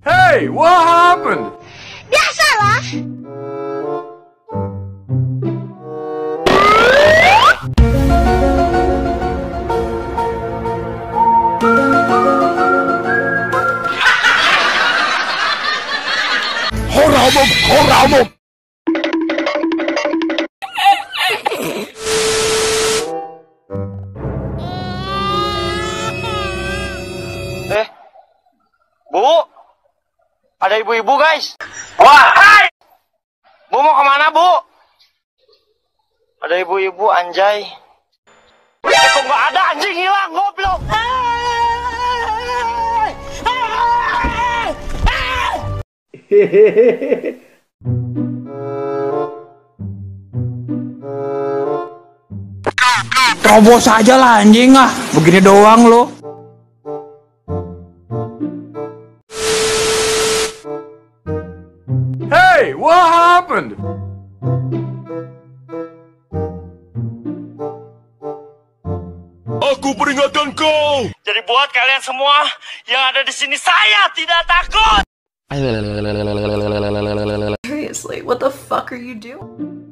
Hey, what happened? Biasalah. Horabum. Bu, ada ibu-ibu guys. Wah, hai. Bu mau kemana bu? Ada ibu-ibu anjay. Kok nggak ada, anjing hilang goblok. Terobos aja lah anjing ah, begini doang lo. Hey, what happened? Aku peringatkan kau. Jadi buat kalian semua yang ada di sini, saya tidak takut. Seriously, what the fuck are you doing?